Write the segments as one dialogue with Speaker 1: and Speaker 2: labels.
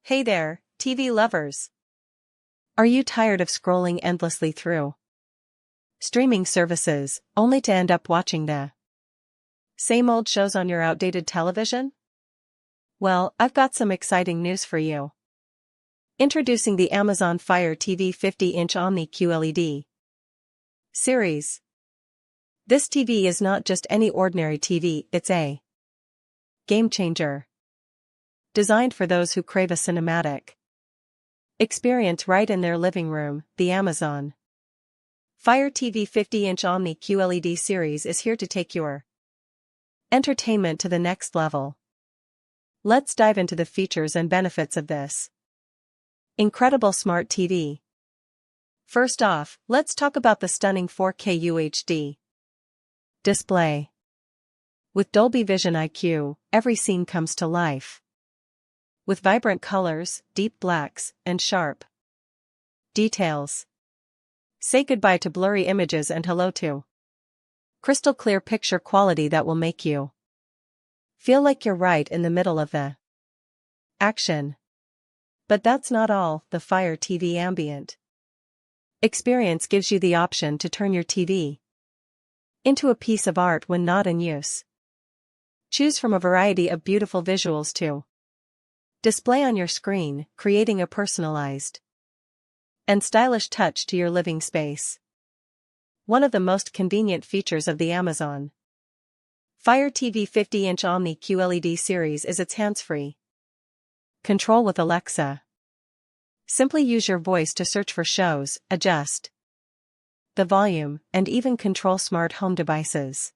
Speaker 1: Hey there, TV lovers! Are you tired of scrolling endlessly through streaming services, only to end up watching the same old shows on your outdated television? Well, I've got some exciting news for you. Introducing the Amazon Fire TV 50-inch Omni QLED series. This TV is not just any ordinary TV, it's a game changer. Designed for those who crave a cinematic experience right in their living room, the Amazon Fire TV 50-inch Omni QLED series is here to take your entertainment to the next level. Let's dive into the features and benefits of this incredible smart TV. First off, let's talk about the stunning 4K UHD display. With Dolby Vision IQ, every scene comes to life. With vibrant colors, deep blacks, and sharp details. Say goodbye to blurry images and hello to crystal clear picture quality that will make you feel like you're right in the middle of the action. But that's not all. The Fire TV Ambient experience gives you the option to turn your TV into a piece of art when not in use. Choose from a variety of beautiful visuals to display on your screen, creating a personalized and stylish touch to your living space. One of the most convenient features of the Amazon Fire TV 50-inch Omni QLED series is its hands-free control with Alexa. Simply use your voice to search for shows, adjust the volume, and even control smart home devices.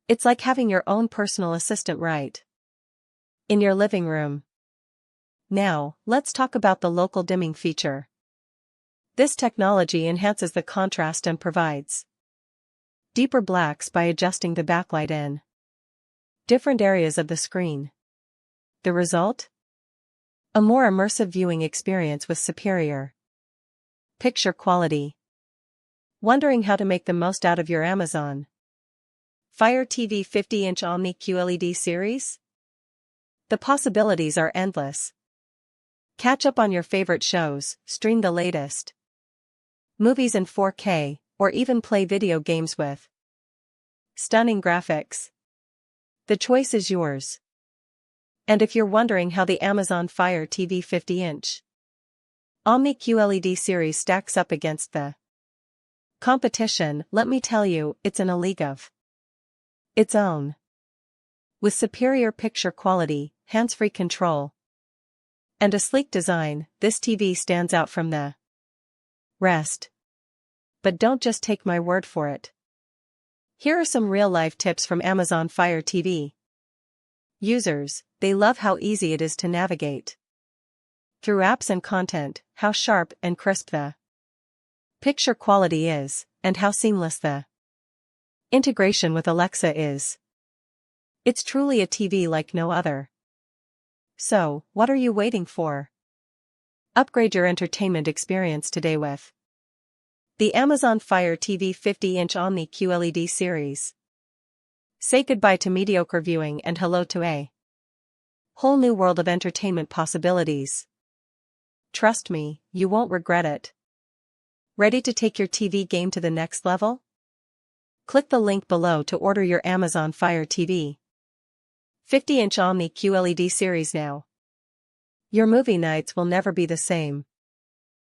Speaker 1: It's like having your own personal assistant right in your living room. Now, let's talk about the local dimming feature. This technology enhances the contrast and provides deeper blacks by adjusting the backlight in different areas of the screen. The result? A more immersive viewing experience with superior picture quality. Wondering how to make the most out of your Amazon Fire TV 50-inch Omni QLED series? The possibilities are endless. Catch up on your favorite shows, stream the latest movies in 4K, or even play video games with stunning graphics. The choice is yours. And if you're wondering how the Amazon Fire TV 50-inch Omni QLED series stacks up against the competition, let me tell you, it's in a league of its own. With superior picture quality, hands-free control, and a sleek design, this TV stands out from the rest. But don't just take my word for it. Here are some real-life tips from Amazon Fire TV users. They love how easy it is to navigate through apps and content, how sharp and crisp the picture quality is, and how seamless the integration with Alexa is. It's truly a TV like no other. So, what are you waiting for? Upgrade your entertainment experience today with the Amazon Fire TV 50-inch Omni QLED series. Say goodbye to mediocre viewing and hello to a whole new world of entertainment possibilities. Trust me, you won't regret it. Ready to take your TV game to the next level? Click the link below to order your Amazon Fire TV 50-inch Omni QLED series now. Your movie nights will never be the same.